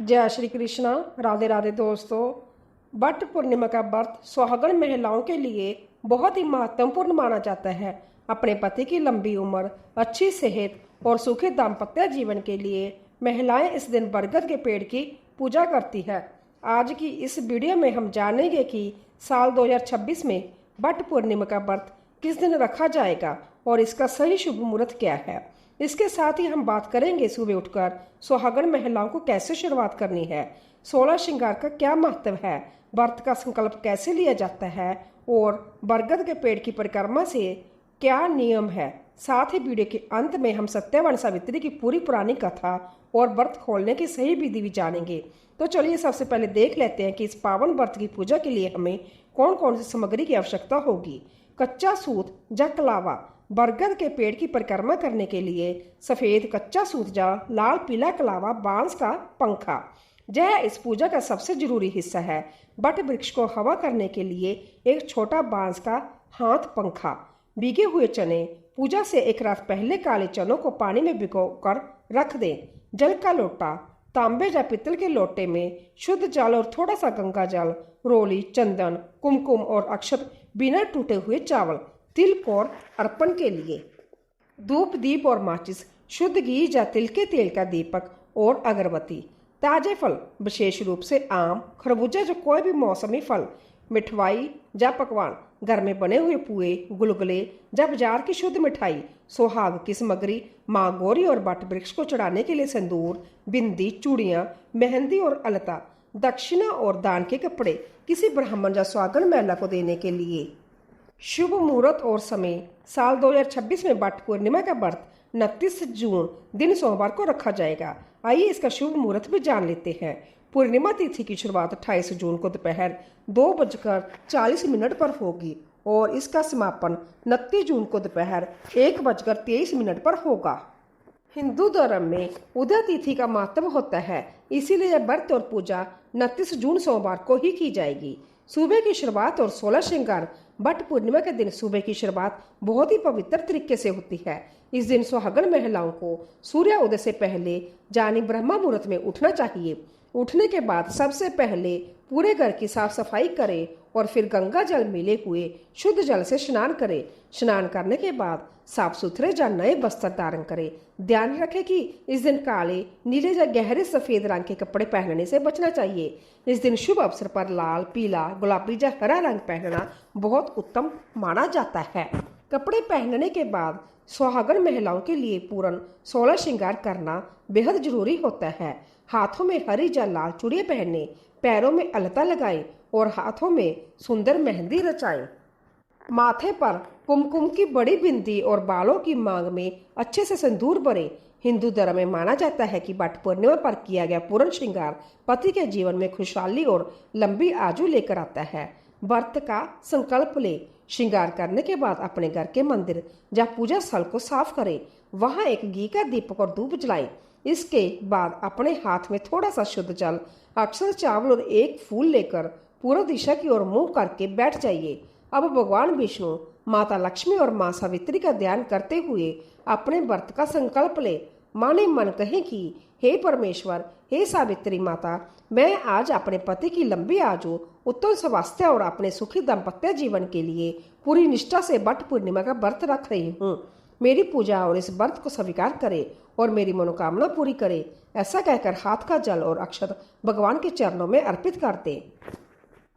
जय श्री कृष्णा। राधे राधे दोस्तों। बट पूर्णिमा का व्रत सुहागन महिलाओं के लिए बहुत ही महत्वपूर्ण माना जाता है। अपने पति की लंबी उम्र, अच्छी सेहत और सुखी दाम्पत्य जीवन के लिए महिलाएं इस दिन बरगद के पेड़ की पूजा करती है। आज की इस वीडियो में हम जानेंगे कि साल 2026 में बट पूर्णिमा का व्रत किस दिन रखा जाएगा और इसका सही शुभ मुहूर्त क्या है। इसके साथ ही हम बात करेंगे सुबह उठकर सुहागन महिलाओं को कैसे शुरुआत करनी है, 16 श्रृंगार का क्या महत्व है, व्रत का संकल्प कैसे लिया जाता है और बरगद के पेड़ की परिक्रमा से क्या नियम है। साथ ही वीडियो के अंत में हम सत्यवान सावित्री की पूरी पुरानी कथा और व्रत खोलने की सही विधि भी जानेंगे। तो चलिए सबसे पहले देख लेते हैं कि इस पावन व्रत की पूजा के लिए हमें कौन कौन सी सामग्री की आवश्यकता होगी। कच्चा सूत या कलावा। बरगद के पेड़ की परिक्रमा करने के लिए सफेद कच्चा सूत या लाल पीला कलावा, बांस का पंखा, यह इस पूजा का सबसे जरूरी हिस्सा है। बट वृक्ष को हवा करने के लिए एक छोटा बांस का हाथ पंखा, भीगे हुए चने। पूजा से एक रात पहले काले चनों को पानी में भिगोकर रख दें। जल का लोटा, तांबे या पित्तल के लोटे में शुद्ध जल और थोड़ा सा गंगा जल, रोली, चंदन, कुमकुम और अक्षत, बिना टूटे हुए चावल, तिल और अर्पण के लिए धूप, दीप और माचिस, शुद्ध घी या तिल के तेल का दीपक और अगरबत्ती। ताजे फल, विशेष रूप से आम, खरबूजा या कोई भी मौसमी फल, मिठवाई या पकवान, घर में बने हुए पुए, गुलगुले या बाजार की शुद्ध मिठाई, सुहाग की सामग्री, माँ गौरी और बट वृक्ष को चढ़ाने के लिए सिंदूर, बिंदी, चूड़ियाँ, मेहंदी और अलता, दक्षिणा और दान के कपड़े किसी ब्राह्मण या सुहागन महिला को देने के लिए। शुभ मुहूर्त और समय। साल 2026 में बट पूर्णिमा का व्रत 29 जून दिन सोमवार को रखा जाएगा। आइए इसका शुभ मुहूर्त भी जान लेते हैं। पूर्णिमा तिथि की शुरुआत 28 जून को दोपहर 2:40 पर होगी और इसका समापन 29 जून को दोपहर 1:23 पर होगा। हिंदू धर्म में उदय तिथि का महत्व होता है, इसीलिए यह व्रत और पूजा 29 जून सोमवार को ही की जाएगी। सुबह की शुरुआत और 16 श्रृंगार। बट पूर्णिमा के दिन सुबह की शुरुआत बहुत ही पवित्र तरीके से होती है। इस दिन सुहागन महिलाओं को सूर्योदय से पहले यानी ब्रह्म मुहूर्त में उठना चाहिए। उठने के बाद सबसे पहले पूरे घर की साफ सफाई करें और फिर गंगा जल मिले हुए शुद्ध जल से स्नान करें। स्नान करने के बाद साफ सुथरे या नए वस्त्र धारण करें। ध्यान रखें कि इस दिन काले, नीले या गहरे सफेद रंग के कपड़े पहनने से बचना चाहिए। इस दिन शुभ अवसर पर लाल, पीला, गुलाबी या हरा रंग पहनना बहुत उत्तम माना जाता है। कपड़े पहनने के बाद सुहागन महिलाओं के लिए पूर्ण 16 श्रृंगार करना बेहद जरूरी होता है। हाथों में हरी या लाल चूड़ियां पहने, पैरों में अलता लगाएं और हाथों में सुंदर मेहंदी रचाएं। माथे पर कुमकुम की बड़ी बिंदी और बालों की मांग में अच्छे से सिंदूर भरें। हिंदू धर्म में माना जाता है कि बट पूर्णिमा पर किया गया पूर्ण श्रृंगार पति के जीवन में खुशहाली और लंबी आयु लेकर आता है। व्रत का संकल्प ले। श्रृंगार करने के बाद अपने घर के मंदिर या पूजा स्थल को साफ करें। वहां एक घी का दीपक और धूप जलाएं। इसके बाद अपने हाथ में थोड़ा सा शुद्ध जल, अक्षत, चावल और एक फूल लेकर पूर्व दिशा की ओर मुंह करके बैठ जाइए। अब भगवान विष्णु, माता लक्ष्मी और माँ सावित्री का ध्यान करते हुए अपने व्रत का संकल्प ले। माने मन कहें कि हे परमेश्वर, हे सावित्री माता, मैं आज अपने पति की लंबी आयु, उत्तम स्वास्थ्य और अपने सुखी दाम्पत्य जीवन के लिए पूरी निष्ठा से बट पूर्णिमा का व्रत रख रही हूँ। मेरी पूजा और इस व्रत को स्वीकार करे और मेरी मनोकामना पूरी करे। ऐसा कहकर हाथ का जल और अक्षत भगवान के चरणों में अर्पित कर दे।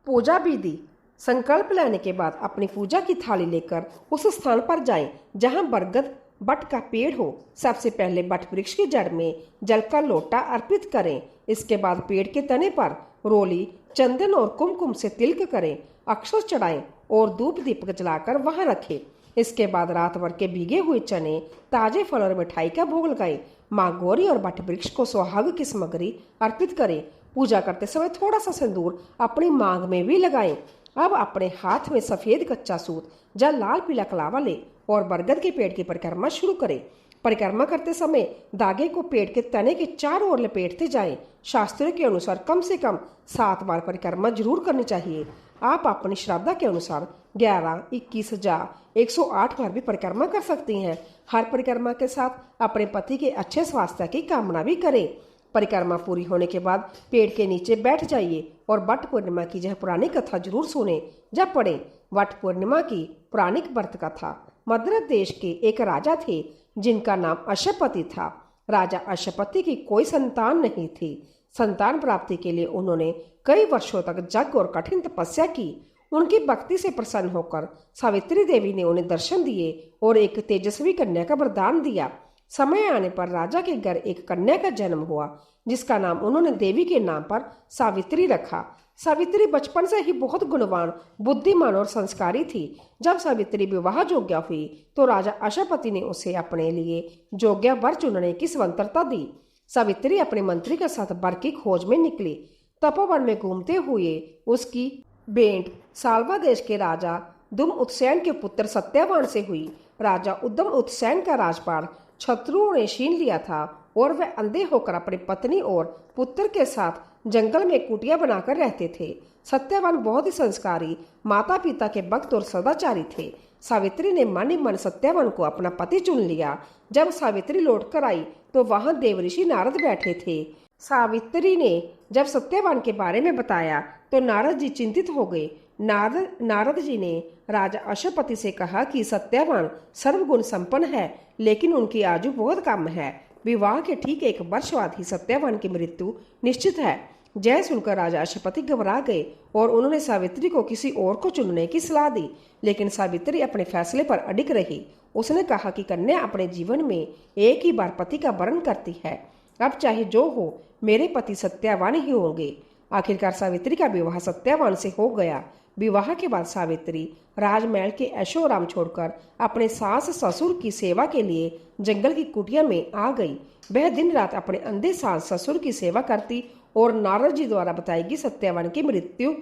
पूजा विधि। संकल्प लेने के बाद अपनी पूजा की थाली लेकर उस स्थान पर जाएं जहां बरगद बट का पेड़ हो। सबसे पहले बट वृक्ष की जड़ में जल का लोटा अर्पित करें। इसके बाद पेड़ के तने पर रोली, चंदन और कुमकुम से तिलक करें, अक्षत चढ़ाएं और धूप दीपक जलाकर वहां रखें। इसके बाद रात भर के भीगे हुए चने, ताजे फल और मिठाई का भोग लगाएं। माँ गौरी और बट वृक्ष को सुहाग की सामग्री अर्पित करें। पूजा करते समय थोड़ा सा सिंदूर अपनी मांग में भी लगाएं। अब अपने हाथ में सफेद कच्चा सूत या लाल पीला कलावा ले और बरगद के पेड़ की परिक्रमा शुरू करें। परिक्रमा करते समय धागे को पेड़ के तने के चारों ओर लपेटते जाएं। शास्त्रों के अनुसार कम से कम 7 बार परिक्रमा जरूर करनी चाहिए। आप अपनी श्रद्धा के अनुसार 11, 21 या 108 बार भी परिक्रमा कर सकती हैं। हर परिक्रमा के साथ अपने पति के अच्छे स्वास्थ्य की कामना भी करें। परिक्रमा पूरी होने के बाद पेड़ के नीचे बैठ जाइए और वट पूर्णिमा की यह पुरानी कथा जरूर सुने या पढ़ें। वट पूर्णिमा की पौराणिक व्रत कथा। मद्र देश के एक राजा थे जिनका नाम अश्वपति था। राजा अश्वपति की कोई संतान नहीं थी। संतान प्राप्ति के लिए उन्होंने कई वर्षों तक जग और कठिन तपस्या की। उनकी भक्ति से प्रसन्न होकर सावित्री देवी ने उन्हें दर्शन दिए और एक तेजस्वी कन्या का वरदान दिया। समय आने पर राजा के घर एक कन्या का जन्म हुआ जिसका नाम उन्होंने देवी के नाम पर सावित्री रखा। सावित्री बचपन से ही बहुत गुणवान, बुद्धिमान और संस्कारी थी। जब सावित्री विवाह योग्य हुई तो राजा अश्वपति ने उसे अपने लिए योग्य वर चुनने की स्वतंत्रता दी। सावित्री अपने मंत्री के साथ वर की खोज में निकली। तपोवन में घूमते हुए उसकी भेंट साल्वा देश के राजा दुम उत्सैन के पुत्र सत्यवान से हुई। राजा उद्दम उत्सैन का राजपाट शत्रुओं ने छीन लिया था और वह अंधे होकर अपनी पत्नी और पुत्र के साथ जंगल में कुटिया बनाकर रहते थे। सत्यवान बहुत ही संस्कारी, माता पिता के भक्त और सदाचारी थे। सावित्री ने मन ही मन सत्यवान को अपना पति चुन लिया। जब सावित्री लौटकर आई तो वहां देवऋषि नारद बैठे थे। सावित्री ने जब सत्यवान के बारे में बताया तो नारद जी चिंतित हो गए। नारद जी ने राजा अश्वपति से कहा कि सत्यवान सर्वगुण संपन्न है लेकिन उनकी आयु बहुत कम है। विवाह के ठीक एक वर्ष बाद ही सत्यवान की मृत्यु निश्चित है। जय सुनकर राजा अश्वपति घबरा गए और उन्होंने सावित्री को किसी और को चुनने की सलाह दी, लेकिन सावित्री अपने फैसले पर अडिग रही। उसने कहा कि कन्या अपने जीवन में एक ही बार पति का वरण करती है, अब चाहे जो हो मेरे पति सत्यवान ही होंगे। आखिरकार सावित्री का विवाह सत्यवान से हो गया। विवाह के बाद सावित्री राजमहल के ऐशोआराम छोड़कर अपने सास ससुर की सेवा के लिए जंगल की कुटिया में आ गई। वह दिन रात अपने अंधे सास ससुर की सेवा करती और नारद जी द्वारा बताई गई सत्यवान की मृत्यु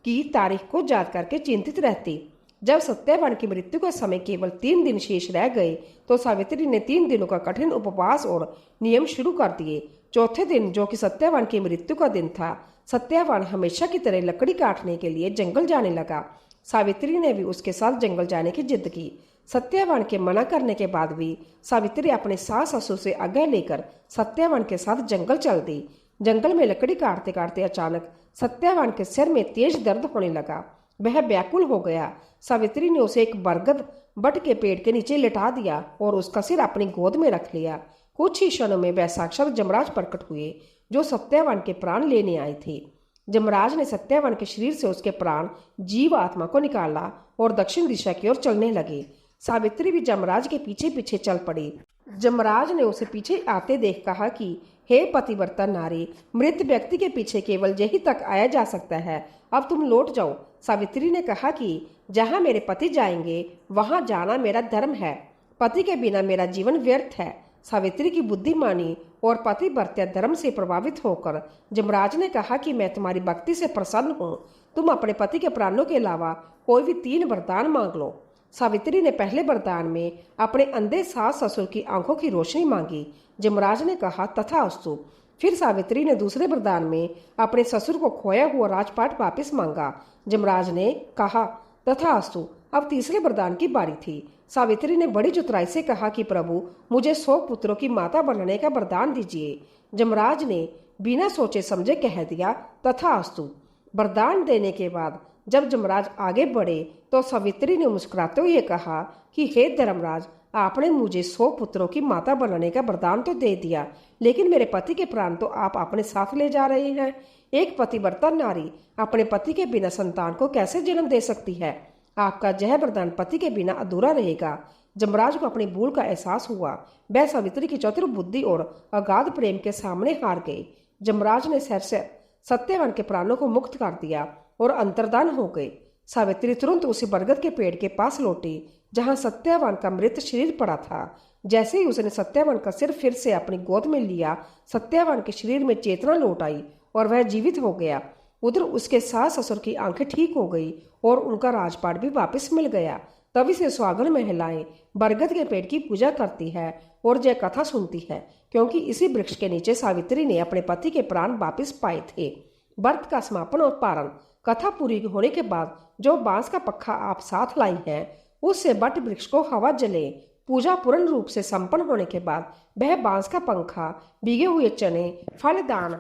की तारीख को याद करके चिंतित रहती। जब सत्यवान की मृत्यु का समय केवल 3 दिन शेष रह गए तो सावित्री ने 3 दिनों का कठिन उपवास और नियम शुरू कर दिए। चौथे दिन, जो कि सत्यवान की मृत्यु का दिन था, सत्यवान हमेशा की तरह लकड़ी काटने के लिए जंगल जाने लगा। सावित्री ने भी उसके साथ जंगल जाने की जिद की। सत्यवान के मना करने के बाद भी सावित्री अपने सास ससुर से आज्ञा लेकर सत्यवान के साथ जंगल चल दी। जंगल में लकड़ी काटते काटते अचानक सत्यवान के सिर में तेज दर्द होने लगा। वह व्याकुल हो गया। सावित्री ने उसे एक बरगद बट के पेड़ के नीचे लिटा दिया और उसका सिर अपनी गोद में रख लिया। कुछ ही क्षणों में वह साक्षात जमराज प्रकट हुए जो सत्यवान के प्राण लेने आए थे। जमराज ने सत्यवान के शरीर से उसके प्राण जीव आत्मा को निकाला और दक्षिण दिशा की ओर चलने लगे। सावित्री भी जमराज के पीछे पीछे चल पड़ी। जमराज ने उसे पीछे आते देख कहा कि हे पतिव्रता नारी, मृत व्यक्ति के पीछे केवल यही तक आया जा सकता है, अब तुम लौट जाओ। सावित्री ने कहा कि जहाँ मेरे पति जाएंगे वहां जाना मेरा धर्म है, पति के बिना मेरा जीवन व्यर्थ है। सावित्री की बुद्धिमानी और पतिव्रता धर्म से प्रभावित होकर जमराज ने कहा कि मैं तुम्हारी भक्ति से प्रसन्न हूँ, तुम अपने पति के प्राणों के अलावा कोई भी 3 वरदान मांग लो। सावित्री ने पहले वरदान में अपने अंधे सास ससुर की आंखों की रोशनी मांगी। जमराज ने कहा तथास्तु। फिर सावित्री ने दूसरे वरदान में अपने ससुर को खोया हुआ राजपाट वापस मांगा। जमराज ने कहा तथास्तु। अब तीसरे वरदान की बारी थी। सावित्री ने बड़ी चतुराई से कहा कि प्रभु, मुझे 100 पुत्रों की माता बनने का वरदान दीजिए। जमराज ने बिना सोचे समझे कह दिया तथास्तु। वरदान देने के बाद जब जमराज आगे बढ़े तो सावित्री ने मुस्कुराते हुए कहा कि हे धर्मराज, आपने मुझे 100 पुत्रों की माता बनने का वरदान तो दे दिया, लेकिन मेरे पति के प्राण तो आप अपने साथ ले जा रहे हैं। एक पतिव्रता नारी अपने पति के बिना संतान को कैसे जन्म दे सकती है? आपका यह वरदान पति के बिना अधूरा रहेगा। जमराज को अपनी भूल का एहसास हुआ। वह सावित्री की चतुर बुद्धि और अगाध प्रेम के सामने हार गए। जमराज ने सत्यवान के प्राणों को मुक्त कर दिया और अंतर्धान हो गए। सावित्री तुरंत उसी बरगद के पेड़ के पास लौटी जहां सत्यवान का मृत शरीर पड़ा था। जैसे ही उसने सत्यवान का सिर फिर से अपनी गोद में लिया, सत्यवान के शरीर में चेतना लौट आई और वह जीवित हो गया। उधर उसके सास ससुर की आंखें ठीक हो गई और उनका राजपाट भी वापस मिल गया। तभी से सुहागन महिलाएं बरगद के पेड़ की पूजा करती है और यह कथा सुनती है, क्योंकि इसी वृक्ष के नीचे सावित्री ने अपने पति के प्राण वापस पाए थे। व्रत का समापन और पारण। कथा पूरी होने के बाद जो बांस का पक्खा आप साथ लाई हैं, उससे बट वृक्ष को हवा जले, पूजा पूर्ण रूप से संपन्न होने के बाद वह बांस का पंखा, भीगे हुए चने, फलदान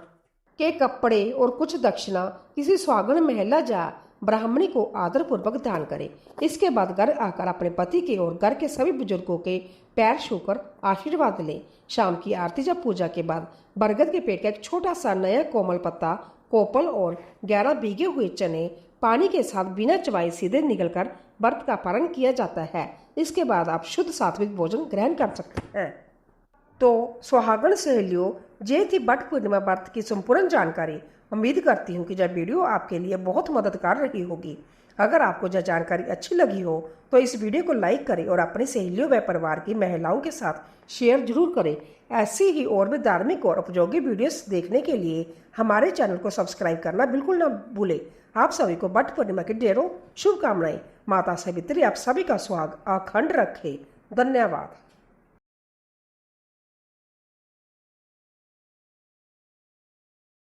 के कपड़े और कुछ दक्षिणा किसी सुहागन महिला या ब्राह्मणी को आदर पूर्वक दान करे। इसके बाद घर आकर अपने पति के और घर के सभी बुजुर्गों के पैर छूकर आशीर्वाद ले। शाम की आरती या पूजा के बाद बरगद के पेड़ का एक छोटा सा नया कोमल पत्ता, कोपल और 11 भीगे हुए चने पानी के साथ बिना चबाए सीधे निकलकर व्रत का पालन किया जाता है। इसके बाद आप शुद्ध सात्विक भोजन ग्रहण कर सकते हैं। तो सुहागन सहेलियों, ये थी वट पूर्णिमा व्रत की संपूर्ण जानकारी। उम्मीद करती हूँ कि यह वीडियो आपके लिए बहुत मददगार रही होगी। अगर आपको यह जानकारी अच्छी लगी हो तो इस वीडियो को लाइक करें और अपनी सहेलियों व परिवार की महिलाओं के साथ शेयर जरूर करें। ऐसी ही और भी धार्मिक और उपयोगी वीडियोस देखने के लिए हमारे चैनल को सब्सक्राइब करना बिल्कुल ना भूलें। आप सभी को वट पूर्णिमा की ढेरों शुभकामनाएं। माता सावित्री आप सभी का सुहाग अखंड रखे। धन्यवाद।